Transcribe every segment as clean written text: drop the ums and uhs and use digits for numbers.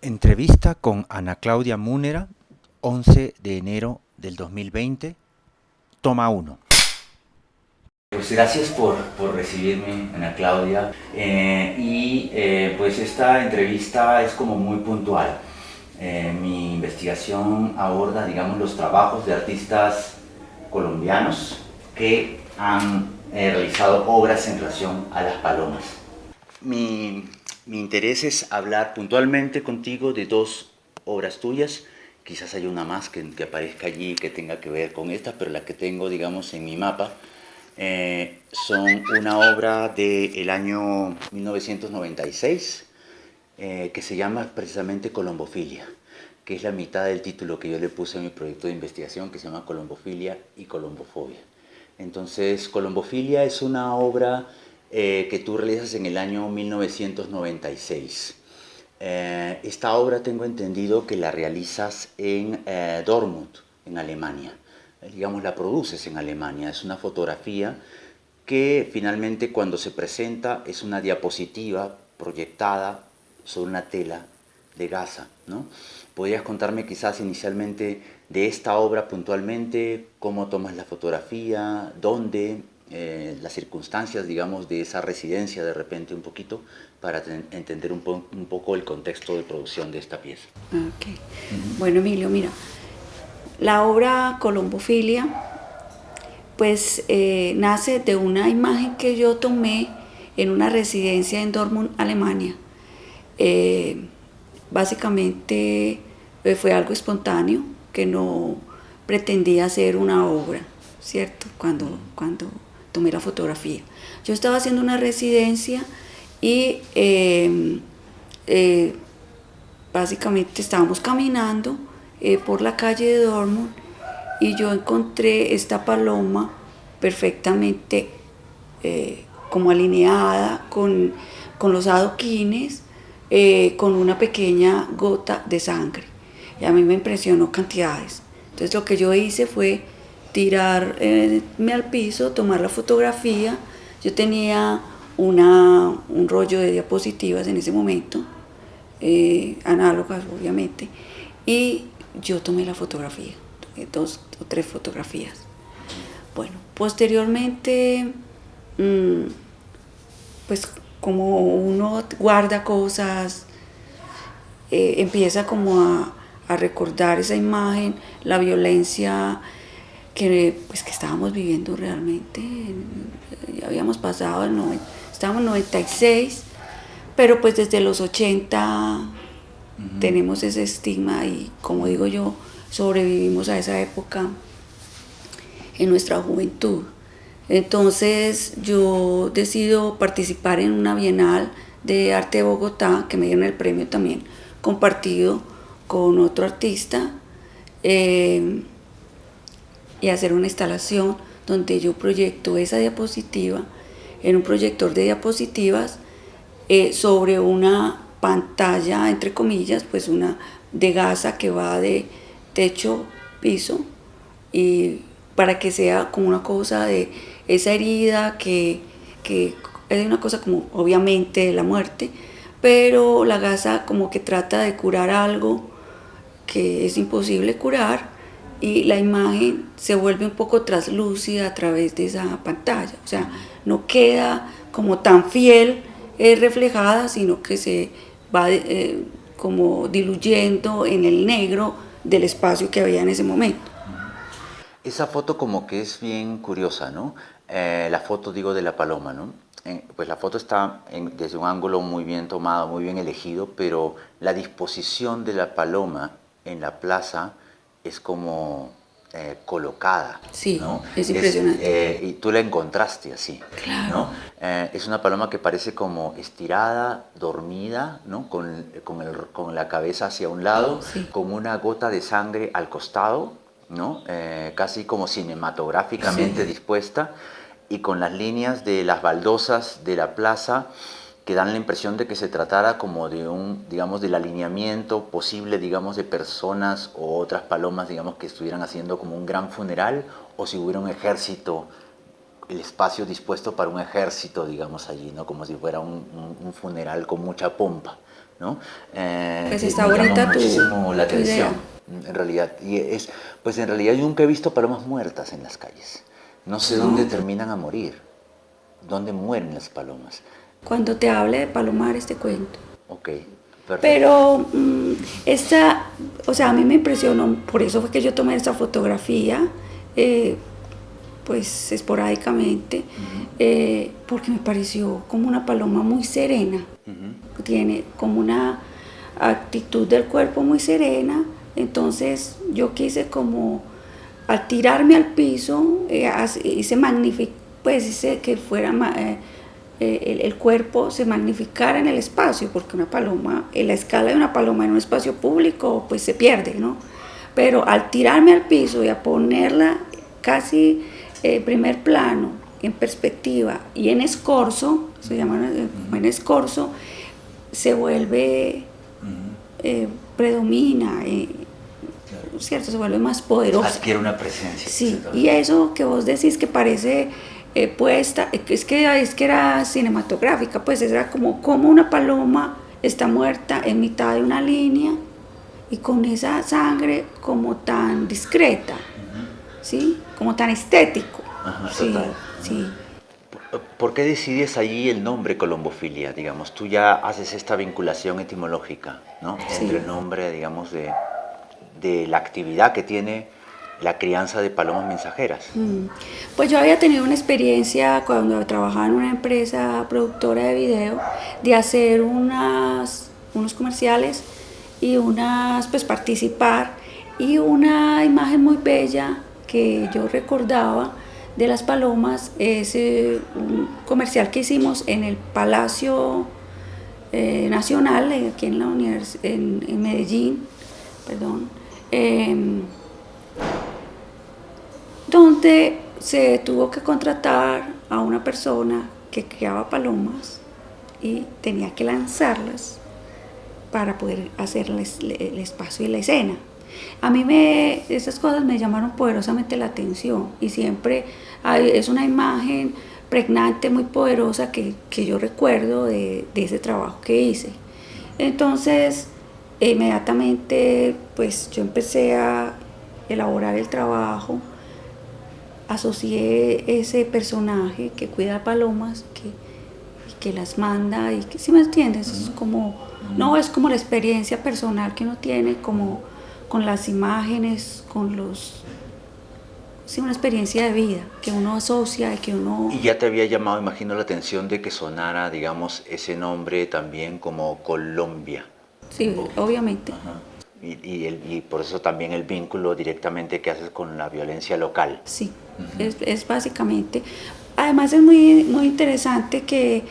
Entrevista con Ana Claudia Múnera, 11 de enero del 2020, toma 1. Pues gracias por recibirme, Ana Claudia. Pues esta entrevista es como muy puntual. Mi investigación aborda, digamos, los trabajos de artistas colombianos que han realizado obras en relación a las palomas. Mi, mi interés es hablar puntualmente contigo de dos obras tuyas. Quizás haya una más que aparezca allí que tenga que ver con esta, pero la que tengo, digamos, en mi mapa son una obra del año 1996 que se llama precisamente Colombofilia, que es la mitad del título que yo le puse a mi proyecto de investigación, que se llama Colombofilia y Colombofobia. Entonces, Colombofilia es una obra que tú realizas en el año 1996. Esta obra tengo entendido que la realizas en Dortmund, en Alemania. Digamos, la produces en Alemania. Es una fotografía que finalmente cuando se presenta es una diapositiva proyectada sobre una tela de gasa, ¿no? ¿Podrías contarme quizás inicialmente de esta obra puntualmente, cómo tomas la fotografía, dónde, las circunstancias, digamos, de esa residencia de repente un poquito, para entender un poco el contexto de producción de esta pieza? Ok. Bueno, Emilio, mira, la obra Colombofilia pues nace de una imagen que yo tomé en una residencia en Dortmund, Alemania. Eh, Básicamente fue algo espontáneo, que no pretendía hacer una obra, ¿cierto? Cuando tomé la fotografía. Yo estaba haciendo una residencia y básicamente estábamos caminando por la calle de Dortmund y yo encontré esta paloma perfectamente como alineada con los adoquines, con una pequeña gota de sangre. Y a mí me impresionó cantidades. Entonces lo que yo hice fue tirarme al piso, tomar la fotografía. Yo tenía un rollo de diapositivas en ese momento, análogas obviamente, y yo tomé la fotografía, tomé 2 o 3 fotografías. Bueno, posteriormente, pues como uno guarda cosas, empieza como a recordar esa imagen, la violencia que estábamos viviendo realmente. Ya habíamos pasado estábamos en 96, pero pues desde los 80 tenemos ese estigma y, como digo yo, sobrevivimos a esa época en nuestra juventud. Entonces yo decido participar en una Bienal de Arte de Bogotá, que me dieron el premio también, compartido con otro artista, y hacer una instalación donde yo proyecto esa diapositiva en un proyector de diapositivas sobre una pantalla, entre comillas, pues una de gasa que va de techo, piso, y para que sea como una cosa de esa herida que es una cosa como obviamente de la muerte, pero la gasa como que trata de curar algo que es imposible curar, y la imagen se vuelve un poco traslúcida a través de esa pantalla, o sea, no queda como tan fiel reflejada, sino que se va como diluyendo en el negro del espacio que había en ese momento. Esa foto como que es bien curiosa, ¿no? La foto, digo, de la paloma, ¿no? Pues la foto está desde un ángulo muy bien tomado, muy bien elegido, pero la disposición de la paloma en la plaza es como colocada, Sí, ¿no? es impresionante. Y tú la encontraste así, Claro. ¿no? Es una paloma que parece como estirada, dormida, ¿no? Con la cabeza hacia un lado, Sí. con una gota de sangre al costado, ¿no? Casi como cinematográficamente Sí. dispuesta, y con las líneas de las baldosas de la plaza que dan la impresión de que se tratara como de digamos, del alineamiento posible, digamos, de personas o otras palomas, digamos, que estuvieran haciendo como un gran funeral, o si hubiera un ejército el espacio dispuesto para un ejército, digamos, allí, ¿no? Como si fuera un funeral con mucha pompa, ¿no? Pues está Me llamó bonita muchísimo la tu idea. atención, en realidad. Pues en realidad yo nunca he visto palomas muertas en las calles. No sé dónde terminan a morir, dónde mueren las palomas. Cuando te hable de palomares te cuento. Ok, perfecto. Pero o sea, a mí me impresionó, por eso fue que yo tomé esta fotografía, pues esporádicamente, porque me pareció como una paloma muy serena. Tiene como una actitud del cuerpo muy serena, entonces yo quise como al tirarme al piso, hice pues hice que fuera el cuerpo se magnificara en el espacio, porque una paloma, en la escala de una paloma en un espacio público, pues se pierde, ¿no? Pero al tirarme al piso y a ponerla casi primer plano, en perspectiva y en escorzo, se llama en escorzo, se vuelve, predomina, ¿cierto? Se vuelve más poderosa. Adquiere una presencia. Sí, y eso que vos decís que parece puesta, es que era cinematográfica, pues era como una paloma está muerta en mitad de una línea y con esa sangre como tan discreta, ¿sí? Como tan estético. Ajá, sí, total. sí. ¿Por qué decides allí el nombre colombofilia? Digamos, tú ya haces esta vinculación etimológica, ¿no? Sí. Entre el nombre, digamos, de la actividad que tiene la crianza de palomas mensajeras. Pues yo había tenido una experiencia cuando trabajaba en una empresa productora de video de hacer unos comerciales y pues participar, y una imagen muy bella que yo recordaba de las palomas es un comercial que hicimos en el Palacio Nacional, aquí en la en Medellín, perdón, donde se tuvo que contratar a una persona que criaba palomas y tenía que lanzarlas para poder hacer el espacio y la escena. A mí esas cosas me llamaron poderosamente la atención, y siempre es una imagen pregnante, muy poderosa, que yo recuerdo de ese trabajo que hice. Entonces, inmediatamente, pues yo empecé a elaborar el trabajo, asocié ese personaje que cuida palomas, que las manda, y que, ¿sí me entiendes? Es como, no, es como la experiencia personal que uno tiene, como con las imágenes, sí, una experiencia de vida que uno asocia y que uno... Y ya te había llamado, imagino, la atención de que sonara, digamos, ese nombre también como Colombia. Sí, obviamente. Ajá. Y por eso también el vínculo directamente que haces con la violencia local. Sí, es básicamente. Además es muy, muy interesante que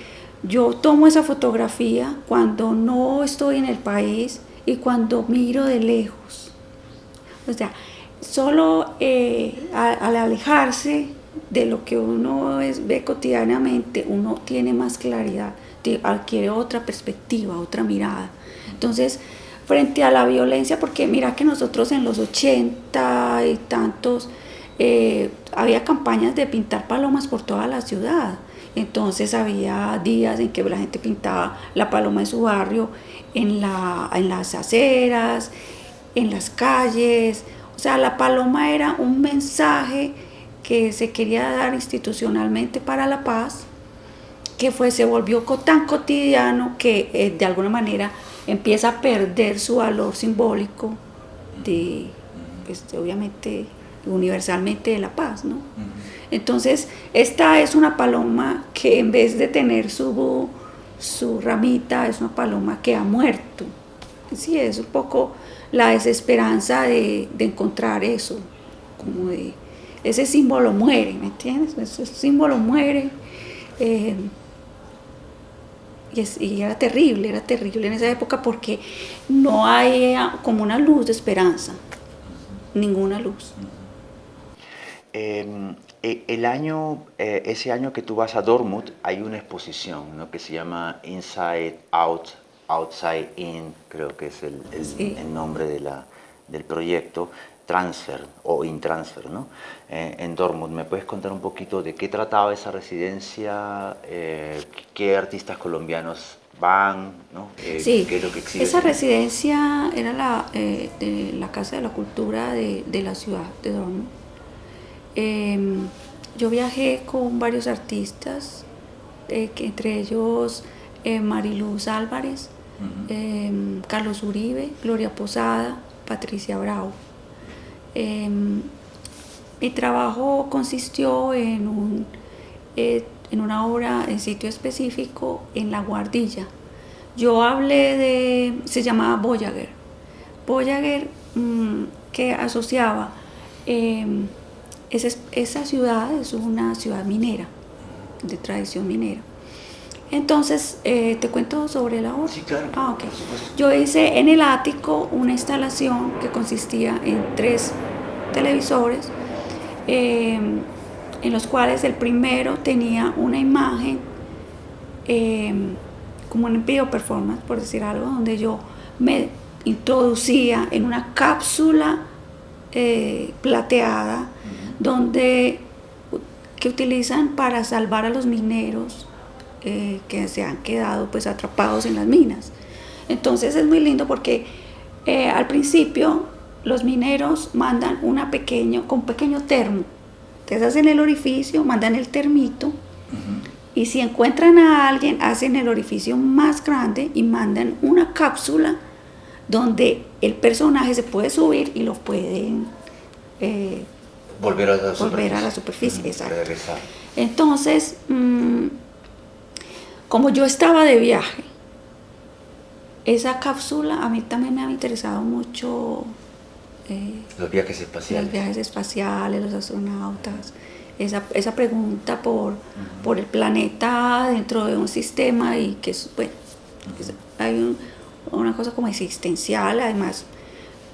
yo tomo esa fotografía cuando no estoy en el país y cuando miro de lejos. O sea, solo al alejarse de lo que uno ve cotidianamente, uno tiene más claridad, adquiere otra perspectiva, otra mirada. Entonces, frente a la violencia, porque mira que nosotros en los 80 y tantos había campañas de pintar palomas por toda la ciudad. Entonces había días en que la gente pintaba la paloma de su barrio en las aceras, en las calles. O sea, la paloma era un mensaje que se quería dar institucionalmente para la paz, que se volvió tan cotidiano que de alguna manera empieza a perder su valor simbólico pues, obviamente universalmente de la paz, ¿no? Entonces, esta es una paloma que en vez de tener su ramita, es una paloma que ha muerto. Sí, es un poco la desesperanza de encontrar eso, como de ese símbolo muere, ¿me entiendes? Ese símbolo muere. Y era terrible en esa época, porque no hay como una luz de esperanza, ninguna luz. Ese año que tú vas a Dortmund, hay una exposición, ¿no?, que se llama Inside Out, Outside In, creo que es Sí. el nombre del proyecto. transfer o in-transfer, ¿no? En Dortmund. ¿Me puedes contar un poquito de qué trataba esa residencia? ¿Qué artistas colombianos van? ¿No? Sí, ¿Qué es lo que exhibes? esa residencia era de la Casa de la Cultura de la ciudad de Dortmund. Yo viajé con varios artistas, que entre ellos Mariluz Álvarez, Carlos Uribe, Gloria Posada, Patricia Bravo. Mi trabajo consistió en una obra en sitio específico en La Guardilla. Yo se llamaba Voyager. Voyager, que asociaba, esa ciudad es una ciudad minera, de tradición minera. Entonces, ¿te cuento sobre la obra? Sí, claro. Ah, ok. Yo hice en el ático una instalación que consistía en 3 televisores, en los cuales el primero tenía una imagen, como un video performance, por decir algo, donde yo me introducía en una cápsula plateada, que utilizan para salvar a los mineros que se han quedado pues atrapados en las minas. Entonces es muy lindo porque al principio los mineros mandan con un pequeño termo. Entonces hacen el orificio, mandan el termito, y si encuentran a alguien hacen el orificio más grande y mandan una cápsula donde el personaje se puede subir y lo pueden volver a la superficie. Exacto. Regresar. Entonces, como yo estaba de viaje, esa cápsula a mí también me ha interesado mucho. Los viajes espaciales. Los viajes espaciales, los astronautas. Esa pregunta por el planeta dentro de un sistema, y que bueno, hay una cosa como existencial. Además,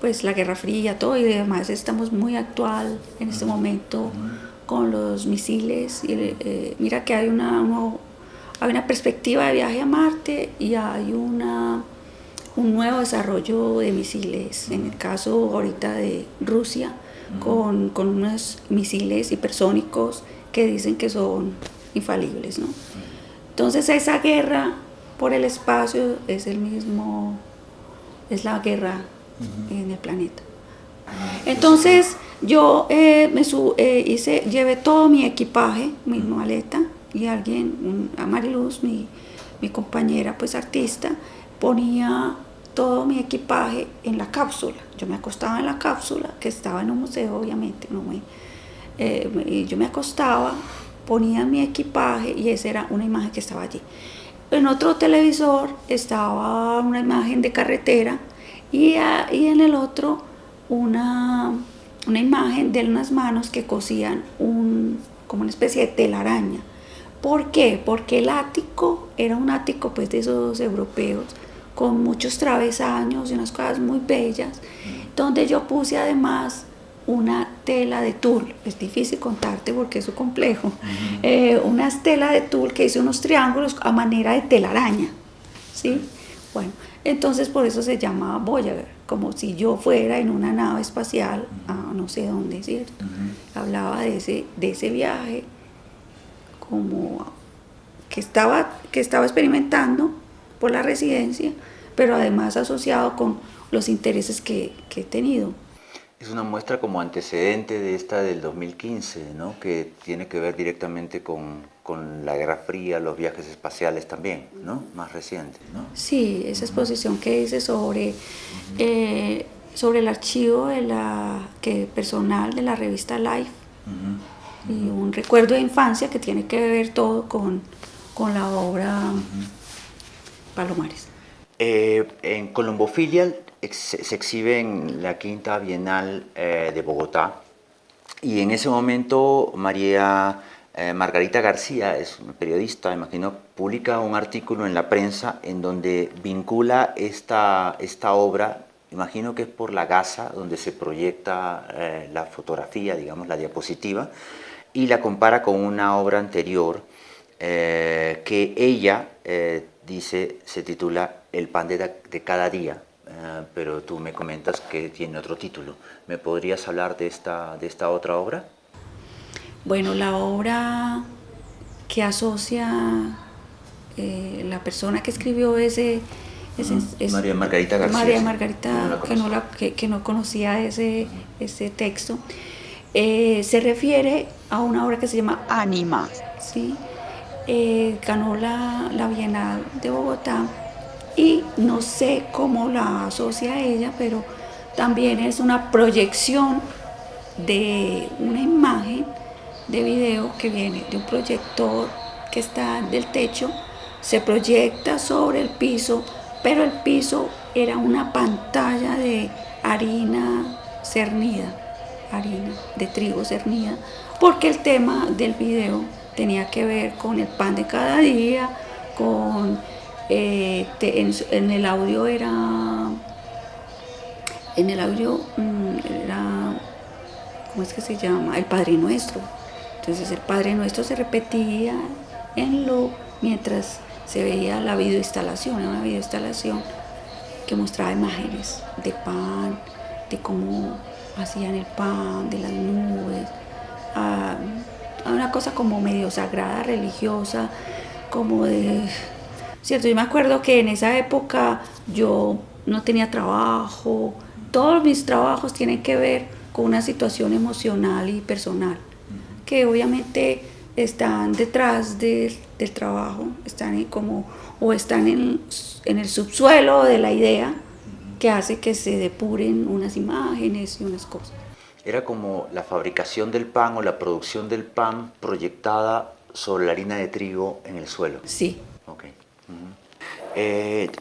pues la Guerra Fría, todo, y además estamos muy actual en este momento con los misiles. Y, mira que hay una perspectiva de viaje a Marte, y hay un nuevo desarrollo de misiles, en el caso ahorita de Rusia, con unos misiles hipersónicos que dicen que son infalibles, ¿no? Entonces esa guerra por el espacio es la guerra en el planeta. Entonces yo llevé todo mi equipaje, mi maleta, y a Mariluz, mi compañera pues artista, ponía todo mi equipaje en la cápsula. Yo me acostaba en la cápsula, que estaba en un museo, obviamente, y yo me acostaba, ponía mi equipaje, y esa era una imagen que estaba allí. En otro televisor estaba una imagen de carretera, y en el otro una imagen de unas manos que cosían como una especie de telaraña. ¿Por qué? Porque el ático era un ático pues de esos europeos, con muchos travesaños y unas cosas muy bellas, donde yo puse además una tela de tul. Es difícil contarte porque es complejo. Una tela de tul que hice unos triángulos a manera de telaraña, ¿sí? Bueno, entonces por eso se llama Voyager, como si yo fuera en una nave espacial a no sé dónde, ¿cierto? Hablaba de ese viaje como que estaba experimentando por la residencia, pero además asociado con los intereses que he tenido. Es una muestra como antecedente de esta del 2015, ¿no? Que tiene que ver directamente con la Guerra Fría, los viajes espaciales también, ¿no? Más reciente, ¿no? Sí, esa exposición que hice sobre el archivo personal de la revista Life, y un recuerdo de infancia que tiene que ver todo con la obra Palomares. En Colombofilia se exhibe en la Quinta Bienal de Bogotá, y en ese momento María Margarita García, es una periodista, imagino, publica un artículo en la prensa en donde vincula esta obra, imagino que es por la gasa donde se proyecta la fotografía, digamos, la diapositiva, y la compara con una obra anterior que ella dice, se titula El pan de cada día, pero tú me comentas que tiene otro título. ¿Me podrías hablar de esta otra obra? Bueno, la obra que asocia la persona que escribió ese María Margarita García. María Margarita, No que no conocía ese texto, se refiere a una obra que se llama Ánima, ¿sí? Ganó la Bienal de Bogotá y no sé cómo la asocia a ella, pero también es una proyección de una imagen de video que viene de un proyector que está del techo, se proyecta sobre el piso, pero el piso era una pantalla de harina cernida, harina de trigo cernida, porque el tema del video tenía que ver con el pan de cada día, con en el audio era ¿cómo es que se llama? El Padre Nuestro. Entonces el Padre Nuestro se repetía en loop mientras se veía la videoinstalación, era una videoinstalación que mostraba imágenes de pan, de cómo hacían el pan, de las nubes, una cosa como medio sagrada, religiosa, como de... Cierto, yo me acuerdo que en esa época yo no tenía trabajo, todos mis trabajos tienen que ver con una situación emocional y personal, que obviamente están detrás del trabajo, están como, o están en el subsuelo de la idea que hace que se depuren unas imágenes y unas cosas. Era como la fabricación del pan o la producción del pan proyectada sobre la harina de trigo en el suelo. Sí. Okay.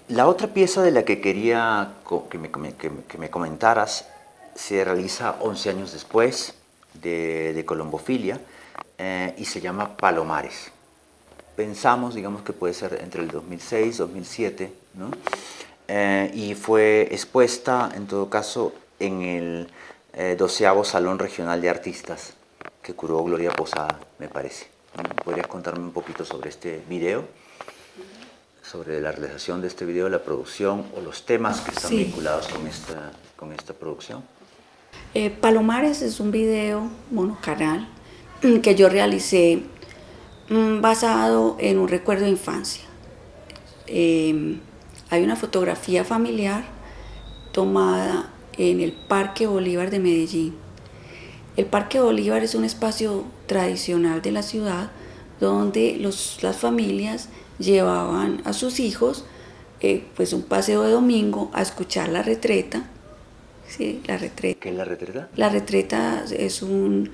La otra pieza de la que quería que me comentaras se realiza 11 años después de Colombofilia y se llama Palomares. Pensamos, digamos, que puede ser entre el 2006 y 2007, ¿no? Y fue expuesta, en todo caso, en el 12º Salón Regional de Artistas que curó Gloria Posada, me parece. ¿Podrías contarme un poquito sobre este video? Sobre la realización de este video, la producción o los temas que están vinculados con esta producción. Palomares es un video monocanal que yo realicé basado en un recuerdo de infancia. Hay una fotografía familiar tomada en el Parque Bolívar de Medellín. El Parque Bolívar es un espacio tradicional de la ciudad donde las familias llevaban a sus hijos pues un paseo de domingo a escuchar la retreta. Sí, la retreta. ¿Qué es la retreta? La retreta son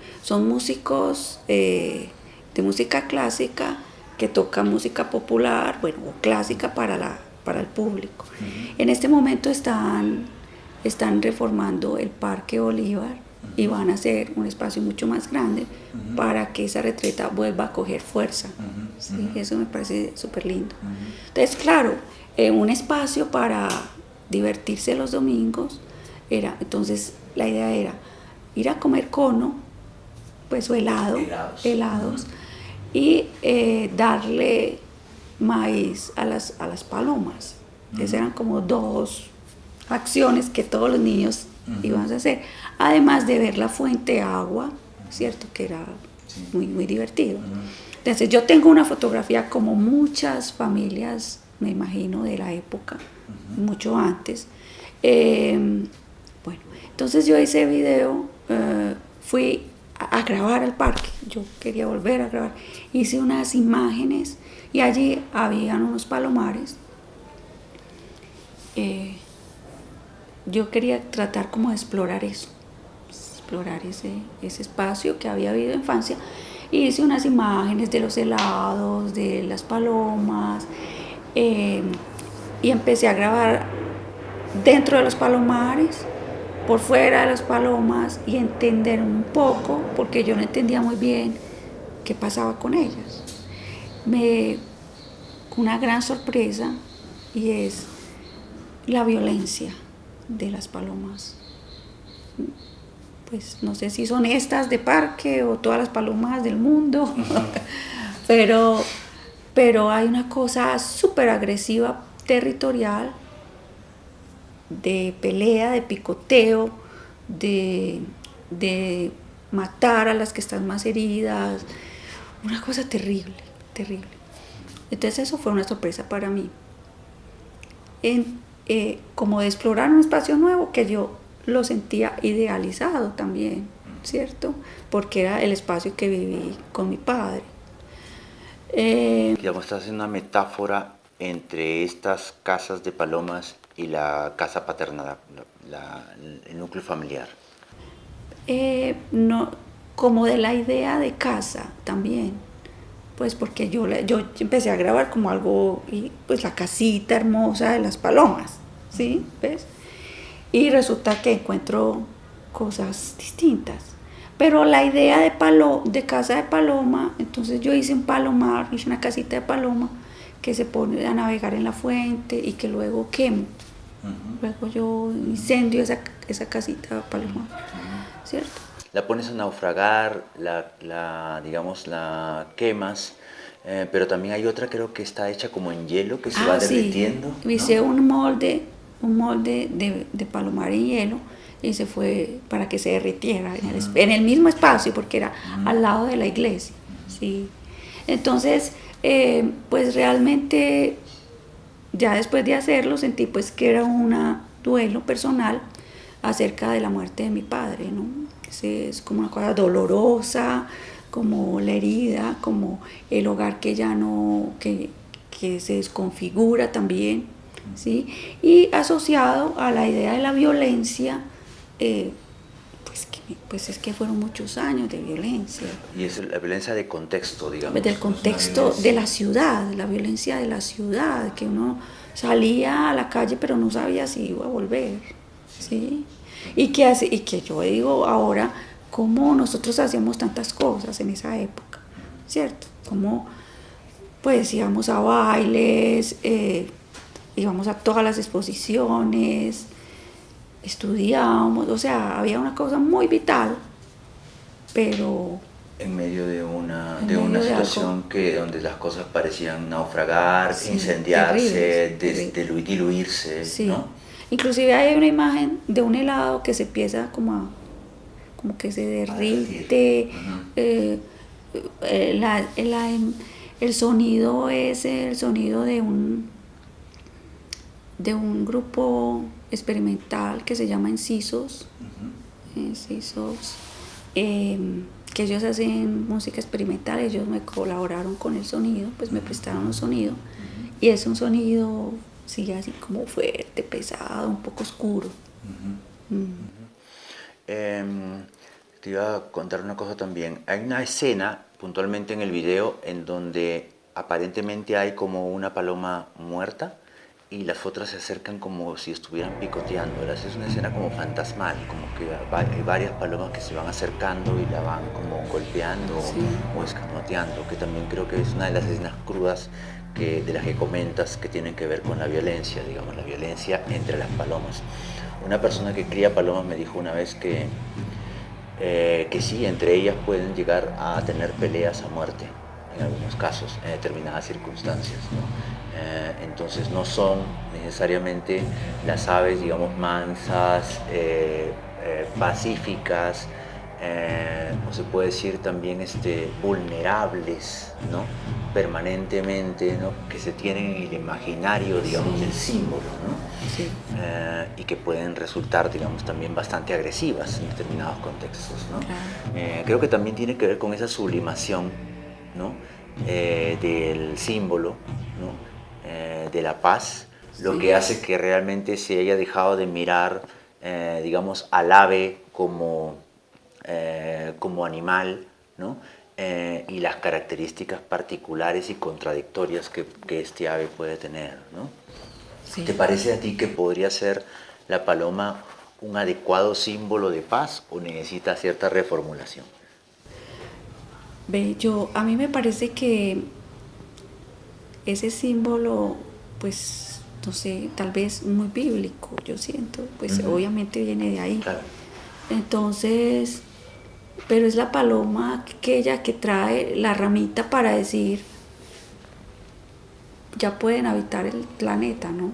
músicos de música clásica que tocan música popular, bueno, o clásica para el público. Uh-huh. En este momento están reformando el Parque Bolívar y van a hacer un espacio mucho más grande para que esa retreta vuelva a coger fuerza. ¿Sí? Eso me parece súper lindo. Entonces, claro, un espacio para divertirse los domingos. Entonces, la idea era ir a comer cono, pues, o helados y darle maíz a las palomas. Esas eran como dos acciones que todos los niños iban a hacer, además de ver la fuente de agua, ¿cierto? Que era muy, muy divertido. Entonces yo tengo una fotografía como muchas familias, me imagino, de la época, mucho antes. Bueno, entonces yo hice video, fui a grabar al parque, yo quería volver a grabar, hice unas imágenes y allí habían unos palomares. Yo quería tratar como de explorar eso, explorar ese espacio que había habido en infancia. Hice unas imágenes de los helados, de las palomas, y empecé a grabar dentro de los palomares, por fuera de las palomas, y entender un poco, porque yo no entendía muy bien qué pasaba con ellas. Una gran sorpresa, y es la violencia de las palomas. Pues no sé si son estas de parque o todas las palomas del mundo, pero hay una cosa súper agresiva, territorial, de pelea, de picoteo, de matar a las que están más heridas, una cosa terrible, terrible. Entonces eso fue una sorpresa para mí. Como de explorar un espacio nuevo que yo lo sentía idealizado también, ¿cierto? Porque era el espacio que viví con mi padre. Digamos, estás haciendo una metáfora entre estas casas de palomas y la casa paterna, el núcleo familiar. No, como de la idea de casa también, pues porque yo empecé a grabar como algo, y pues la casita hermosa de las palomas, ¿sí? ¿Ves? Y resulta que encuentro cosas distintas. Pero la idea de casa de paloma, entonces yo hice un palomar, hice una casita de paloma que se pone a navegar en la fuente y que luego quemo. Luego yo incendio esa casita de palomar, ¿cierto? La pones a naufragar, digamos, la quemas, pero también hay otra, creo que está hecha como en hielo, que se va derritiendo. Sí. Hice un molde de palomar en hielo y se fue para que se derritiera en el mismo espacio, porque era al lado de la iglesia. Sí. Entonces, pues realmente, ya después de hacerlo, sentí pues que era un duelo personal acerca de la muerte de mi padre, ¿no? Es como una cosa dolorosa, como la herida, como el hogar que ya no, que se desconfigura también, ¿sí? Y asociado a la idea de la violencia, pues es que fueron muchos años de violencia. Y es la violencia de contexto, digamos. Del contexto de la ciudad, la violencia de la ciudad, que uno salía a la calle pero no sabía si iba a volver, ¿sí? Y que yo digo ahora, cómo nosotros hacíamos tantas cosas en esa época, ¿cierto? Como pues íbamos a bailes, íbamos a todas las exposiciones, estudiábamos, o sea, había una cosa muy vital, pero en medio de una situación donde las cosas parecían naufragar, sí, incendiarse, diluirse, sí, ¿no? Inclusive hay una imagen de un helado que se empieza como que se derrite. El sonido es el sonido de un grupo experimental que se llama Incisos. Incisos, que ellos hacen música experimental. Ellos me colaboraron con el sonido, pues me prestaron un sonido, y es un sonido, sí, así como fuerte, pesado, un poco oscuro. Te iba a contar una cosa también. Hay una escena puntualmente en el video en donde aparentemente hay como una paloma muerta y las otras se acercan como si estuvieran picoteándolas. Es una escena como fantasmal, como que hay varias palomas que se van acercando y la van como golpeando, sí, o escamoteando, que también creo que es una de las escenas crudas de las que comentas, que tienen que ver con la violencia, digamos, la violencia entre las palomas. Una persona que cría palomas me dijo una vez que sí, entre ellas pueden llegar a tener peleas a muerte en algunos casos, en determinadas circunstancias, ¿no? Entonces no son necesariamente las aves, digamos, mansas, pacíficas, o se puede decir también vulnerables, ¿no? Permanentemente, ¿no? Que se tienen en el imaginario, digamos, sí, del símbolo, ¿no? Sí. Y que pueden resultar, digamos, también bastante agresivas en determinados contextos, ¿no? Claro. Creo que también tiene que ver con esa sublimación, ¿no? Del símbolo, ¿no? De la paz, lo que hace que realmente se haya dejado de mirar, digamos, al ave como animal, ¿no? Y las características particulares y contradictorias que este ave puede tener, ¿no? Sí. ¿Te parece a ti que podría ser la paloma un adecuado símbolo de paz o necesita cierta reformulación? A mí me parece que ese símbolo, pues, no sé, tal vez muy bíblico, yo siento, pues obviamente viene de ahí. Claro. Entonces, pero es la paloma aquella que trae la ramita para decir, ya pueden habitar el planeta, ¿no?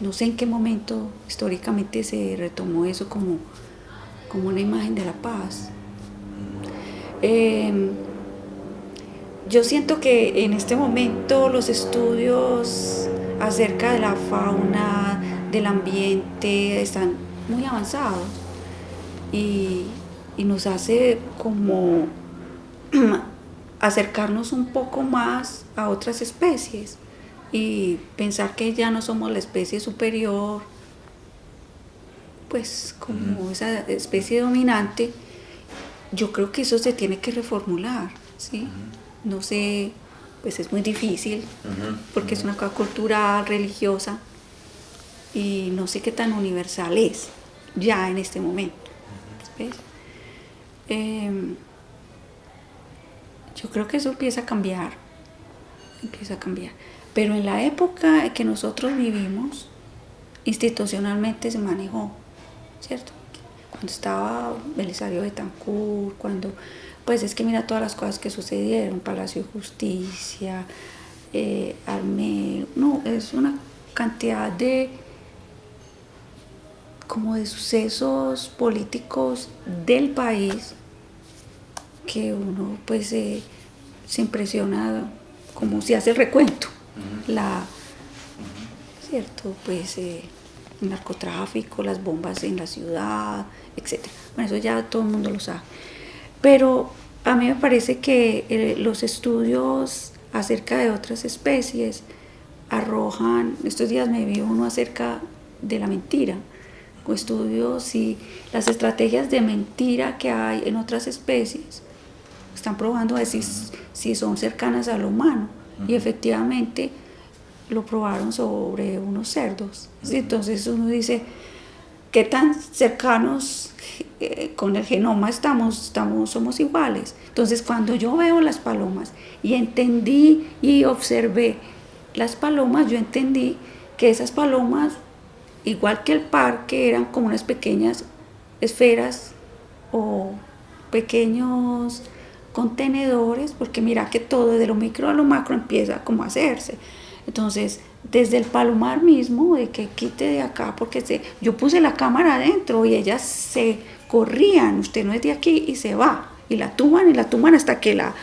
no sé en qué momento históricamente se retomó eso como una imagen de la paz. Yo siento que en este momento los estudios acerca de la fauna, del ambiente, están muy avanzados y, y nos hace como acercarnos un poco más a otras especies y pensar que ya no somos la especie superior, pues como esa especie dominante. Yo creo que eso se tiene que reformular, ¿sí? No sé, pues es muy difícil porque es una cosa cultural, religiosa y no sé qué tan universal es ya en este momento, ¿ves? Yo creo que eso empieza a cambiar, pero en la época que nosotros vivimos, institucionalmente se manejó, ¿cierto? Cuando estaba Belisario Betancur, pues es que mira todas las cosas que sucedieron, Palacio de Justicia, no, es una cantidad como de sucesos políticos del país que uno pues se impresiona como si hace el recuento, ¿cierto? Pues el narcotráfico, las bombas en la ciudad, etc. Bueno, eso ya todo el mundo lo sabe. Pero a mí me parece que los estudios acerca de otras especies arrojan, estos días me vi uno acerca de la mentira, o estudios y las estrategias de mentira que hay en otras especies, están probando a decir si son cercanas a lo humano, y efectivamente lo probaron sobre unos cerdos. Entonces uno dice, ¿qué tan cercanos con el genoma somos iguales? Entonces cuando yo veo las palomas y entendí y observé las palomas, yo entendí que esas palomas, igual que el parque, eran como unas pequeñas esferas o pequeños contenedores, porque mira que todo de lo micro a lo macro empieza como a hacerse. Entonces, desde el palomar mismo, de que quite de acá, porque yo puse la cámara adentro y ellas se corrían, usted no es de aquí, y se va, y la tuman hasta que la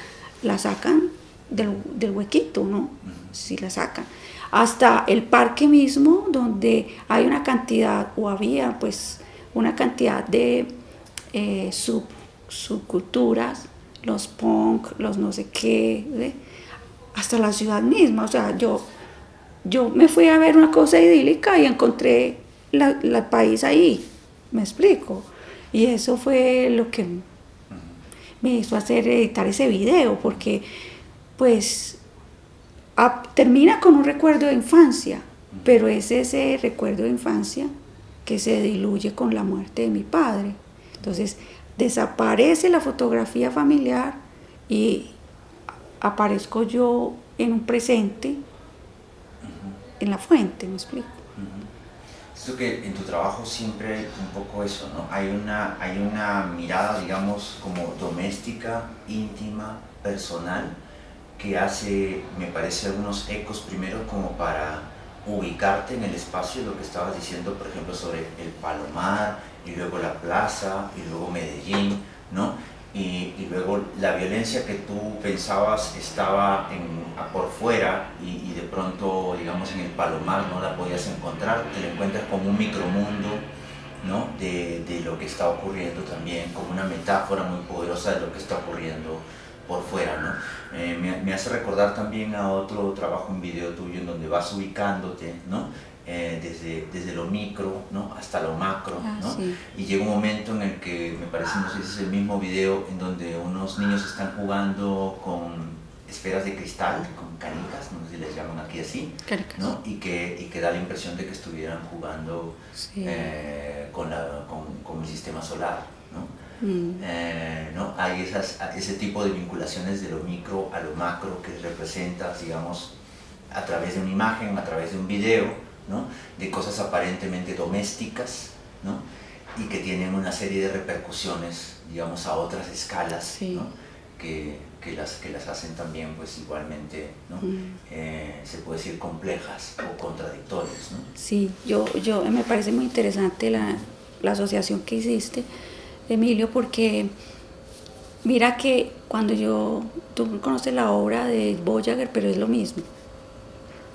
sacan del huequito, ¿no? Si la sacan. Hasta el parque mismo, donde hay una cantidad, o había pues una cantidad de subculturas, los punk, los no sé qué, ¿ve? Hasta la ciudad misma. O sea, yo me fui a ver una cosa idílica y encontré el país ahí, me explico. Y eso fue lo que me hizo editar ese video, porque pues termina con un recuerdo de infancia, pero es ese recuerdo de infancia que se diluye con la muerte de mi padre. Entonces desaparece la fotografía familiar y aparezco yo en un presente, en la fuente, ¿me explico? Siento que en tu trabajo siempre hay un poco eso, ¿no? Hay una mirada, digamos, como doméstica, íntima, personal, que hace, me parece, algunos ecos primero como para ubicarte en el espacio, lo que estabas diciendo, por ejemplo, sobre el Palomar, y luego la plaza, y luego Medellín, ¿no? Y luego la violencia que tú pensabas estaba por fuera y de pronto, digamos, en el Palomar no la podías encontrar, te la encuentras como un micromundo, ¿no? de lo que está ocurriendo también, como una metáfora muy poderosa de lo que está ocurriendo por fuera, ¿no? Me hace recordar también a otro trabajo en video tuyo en donde vas ubicándote, ¿no? Desde lo micro, ¿no? Hasta lo macro, ¿no? Sí. Y llega un momento en el que me parece, no sé si es el mismo video, en donde unos niños están jugando con esferas de cristal, con canicas, no sé si les llaman aquí así, Canicas. ¿no? Y que da la impresión de que estuvieran jugando Sí. con el sistema solar, ¿no? Mm. ¿No? Hay ese tipo de vinculaciones de lo micro a lo macro que representas, digamos, a través de una imagen, a través de un video, ¿no? De cosas aparentemente domésticas, ¿no? Y que tienen una serie de repercusiones, digamos, a otras escalas, Sí. ¿no? que que las hacen también pues igualmente, ¿no? Se puede decir complejas o contradictorias, ¿no? Sí, yo me parece muy interesante la asociación que hiciste, Emilio, porque mira que tú conoces la obra de Voyager, pero es lo mismo.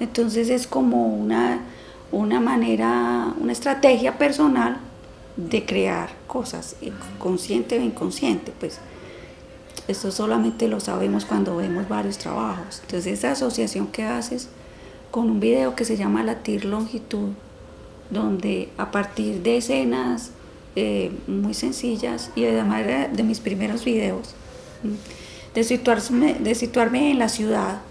Entonces es como una manera, una estrategia personal de crear cosas, consciente o inconsciente, pues. Esto solamente lo sabemos cuando vemos varios trabajos. Entonces esa asociación que haces con un video que se llama Latir Longitud, donde a partir de escenas muy sencillas y además de mis primeros videos, de situarme en la ciudad,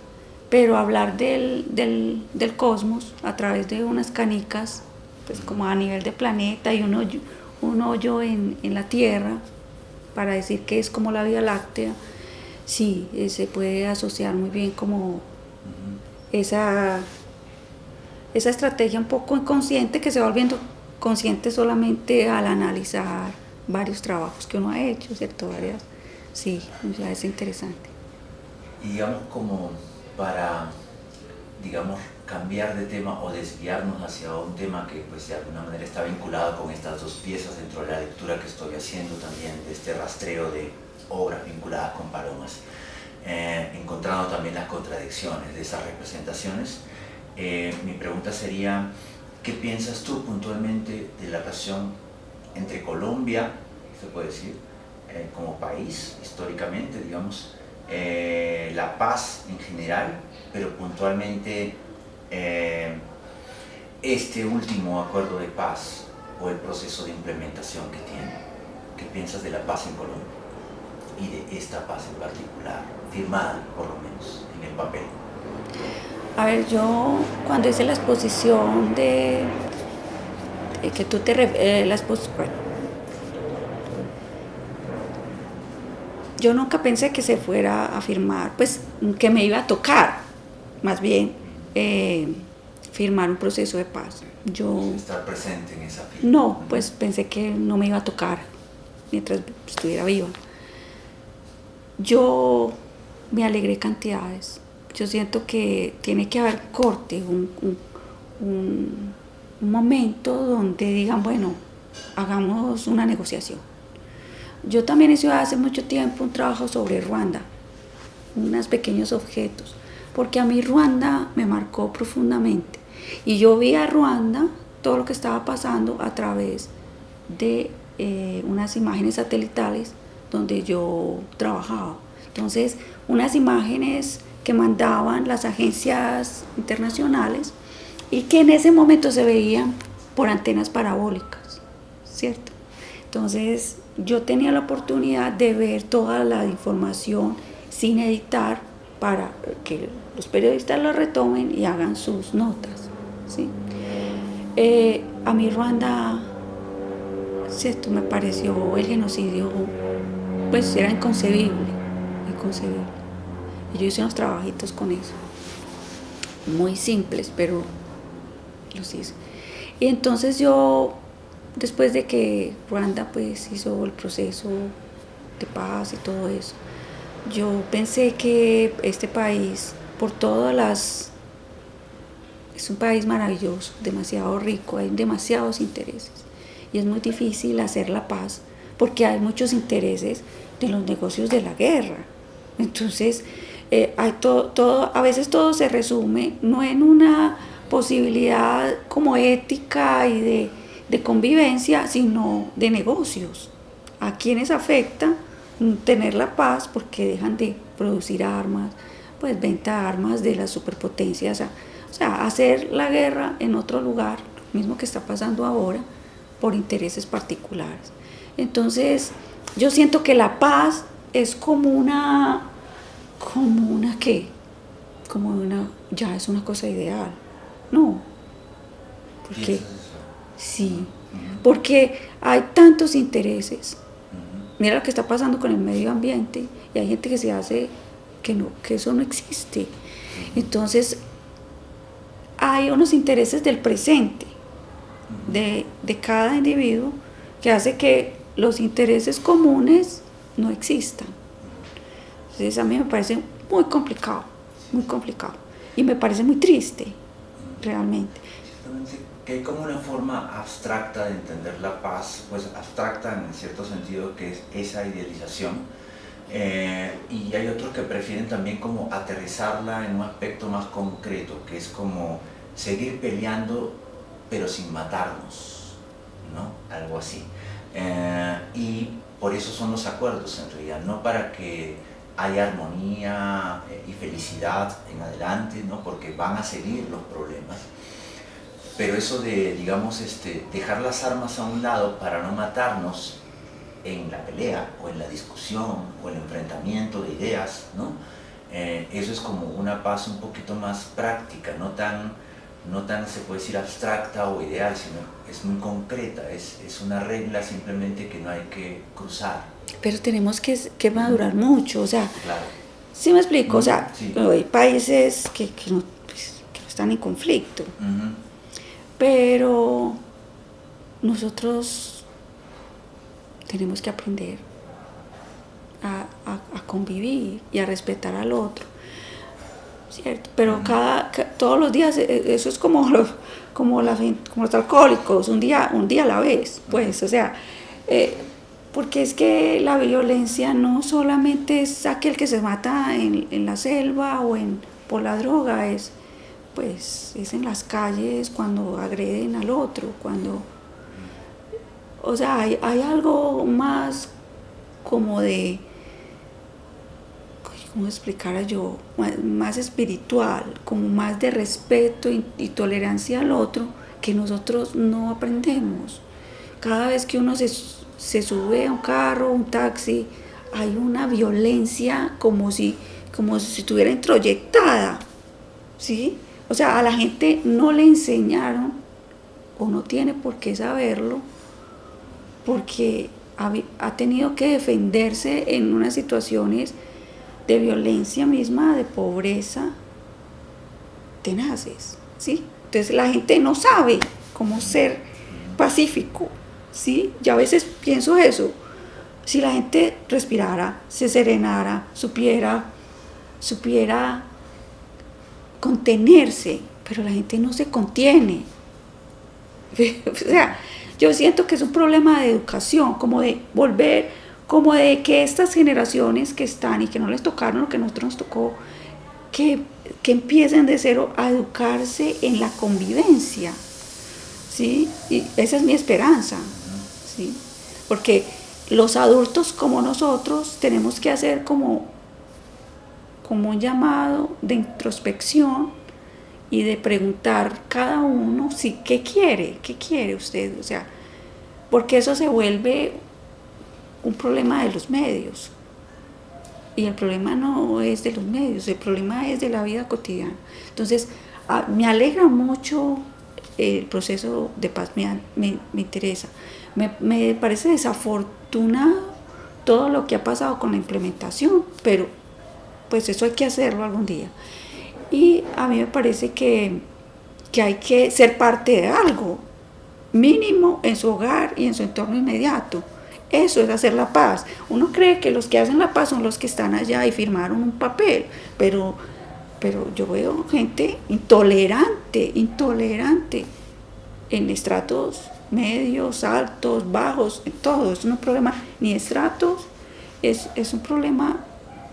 pero hablar del cosmos a través de unas canicas, pues como a nivel de planeta y un hoyo en la Tierra, para decir que es como la Vía Láctea, sí, se puede asociar muy bien como esa estrategia un poco inconsciente que se va volviendo consciente solamente al analizar varios trabajos que uno ha hecho, ¿cierto? Sí, ya es interesante. Y digamos como para, digamos, cambiar de tema o desviarnos hacia un tema que pues de alguna manera está vinculado con estas dos piezas dentro de la lectura que estoy haciendo también de este rastreo de obras vinculadas con palomas, encontrando también las contradicciones de esas representaciones. Mi pregunta sería, ¿qué piensas tú puntualmente de la relación entre Colombia, se puede decir, como país históricamente, digamos, la paz en general, pero puntualmente este último acuerdo de paz o el proceso de implementación que tiene? ¿Qué piensas de la paz en Colombia y de esta paz en particular, firmada por lo menos en el papel? A ver, yo cuando hice la exposición que tú te bueno, yo nunca pensé que se fuera a firmar, pues que me iba a tocar, más bien firmar un proceso de paz. Estar presente en esa firma. No, pues pensé que no me iba a tocar mientras estuviera viva. Yo me alegré cantidades. Yo siento que tiene que haber corte, un momento donde digan, bueno, hagamos una negociación. Yo también hice hace mucho tiempo un trabajo sobre Ruanda, unos pequeños objetos, porque a mí Ruanda me marcó profundamente. Y yo vi a Ruanda, todo lo que estaba pasando a través de unas imágenes satelitales donde yo trabajaba. Entonces, unas imágenes que mandaban las agencias internacionales y que en ese momento se veían por antenas parabólicas, ¿cierto? Entonces, yo tenía la oportunidad de ver toda la información sin editar para que los periodistas la retomen y hagan sus notas, ¿sí? A mí Ruanda, ¿cierto? Me pareció el genocidio, pues era inconcebible. Y yo hice unos trabajitos con eso, muy simples, pero los hice. Y entonces yo, después de que Ruanda pues hizo el proceso de paz y todo eso, yo pensé que este país, es un país maravilloso, demasiado rico, hay demasiados intereses y es muy difícil hacer la paz porque hay muchos intereses de los negocios de la guerra. Entonces, a veces todo se resume no en una posibilidad como ética y de convivencia, sino de negocios. ¿A quienes afecta tener la paz? Porque dejan de producir armas, pues venta de armas de las superpotencias, o sea, hacer la guerra en otro lugar, lo mismo que está pasando ahora, por intereses particulares. Entonces, yo siento que la paz es ya es una cosa ideal. No, porque sí, porque hay tantos intereses. Mira lo que está pasando con el medio ambiente y hay gente que se hace que eso no existe. Entonces, hay unos intereses del presente de cada individuo que hace que los intereses comunes no existan. Entonces a mí me parece muy complicado, muy complicado. Y me parece muy triste, realmente. Ciertamente que hay como una forma abstracta de entender la paz, pues abstracta en cierto sentido, que es esa idealización, y hay otros que prefieren también como aterrizarla en un aspecto más concreto, que es como seguir peleando pero sin matarnos, ¿no? Algo así. Y por eso son los acuerdos en realidad, no para que haya armonía y felicidad en adelante, ¿no? Porque van a seguir los problemas. Pero eso de, digamos, dejar las armas a un lado para no matarnos en la pelea o en la discusión o el enfrentamiento de ideas, ¿no? Eso es como una paz un poquito más práctica, no tan se puede decir abstracta o ideal, sino es muy concreta, es una regla simplemente que no hay que cruzar. Pero tenemos que madurar mucho, o sea, Claro. ¿sí me explico? O sea, Sí. hay países que no, pues, que no están en conflicto, pero nosotros tenemos que aprender a convivir y a respetar al otro, ¿cierto? Pero todos los días, eso es como los alcohólicos, un día a la vez, pues, o sea, porque es que la violencia no solamente es aquel que se mata en la selva o por la droga, es en las calles, cuando agreden al otro, o sea, hay algo más como de, ¿cómo explicara yo? Más espiritual, como más de respeto y tolerancia al otro, que nosotros no aprendemos. Cada vez que uno se sube a un carro, un taxi, hay una violencia como si estuviera introyectada, ¿sí? O sea, a la gente no le enseñaron, o no tiene por qué saberlo, porque ha tenido que defenderse en unas situaciones de violencia misma, de pobreza, tenaces, ¿sí? Entonces la gente no sabe cómo ser pacífico, ¿sí? Yo a veces pienso eso, si la gente respirara, se serenara, supiera contenerse, pero la gente no se contiene. O sea, yo siento que es un problema de educación, como de que estas generaciones que están y que no les tocaron lo que a nosotros nos tocó, que empiecen de cero a educarse en la convivencia, ¿sí? Y esa es mi esperanza, ¿sí? Porque los adultos como nosotros tenemos que hacer como un llamado de introspección y de preguntar cada uno qué quiere usted, o sea, porque eso se vuelve un problema de los medios, y el problema no es de los medios, el problema es de la vida cotidiana. Entonces, me alegra mucho el proceso de paz, me interesa, me parece desafortunado todo lo que ha pasado con la implementación, pero pues eso hay que hacerlo algún día. Y a mí me parece que hay que ser parte de algo mínimo en su hogar y en su entorno inmediato. Eso es hacer la paz. Uno cree que los que hacen la paz son los que están allá y firmaron un papel, pero yo veo gente intolerante en estratos medios, altos, bajos, en todo. Es un problema ni de estratos, es un problema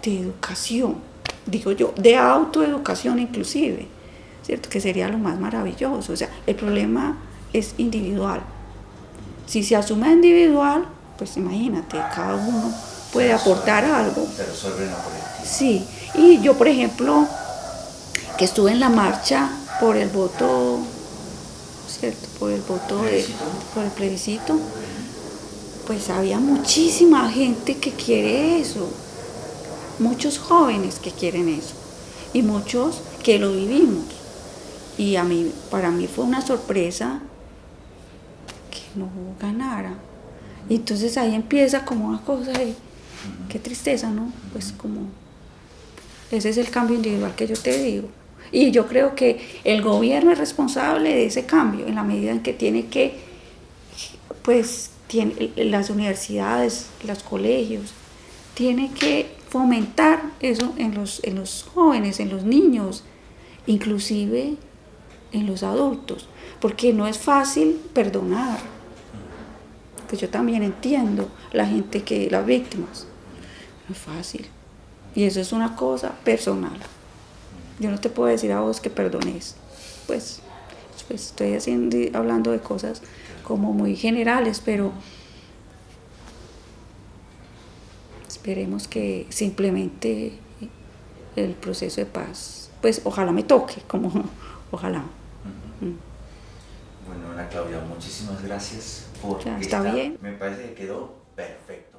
de educación, digo yo, de autoeducación inclusive, ¿cierto? Que sería lo más maravilloso. O sea, el problema es individual. Si se asume individual, pues imagínate, cada uno puede aportar algo. Se resuelve en la colectiva. Sí, y yo, por ejemplo, que estuve en la marcha por el voto, ¿cierto? Por el plebiscito, pues había muchísima gente que quiere eso, muchos jóvenes que quieren eso, y muchos que lo vivimos. Y para mí fue una sorpresa que no ganara. Y entonces ahí empieza como una cosa de, qué tristeza, ¿no? Pues como, ese es el cambio individual que yo te digo. Y yo creo que el gobierno es responsable de ese cambio, en la medida en que tiene las universidades, los colegios, tiene que fomentar eso en los jóvenes, en los niños, inclusive en los adultos, porque no es fácil perdonar. Pues yo también entiendo la gente las víctimas, no es fácil. Y eso es una cosa personal. Yo no te puedo decir a vos que perdones. Pues estoy hablando de cosas como muy generales, pero esperemos que se implemente el proceso de paz. Pues ojalá me toque, ojalá. Bueno, Ana Claudia, muchísimas gracias por Ya, está bien. Me parece que quedó perfecto.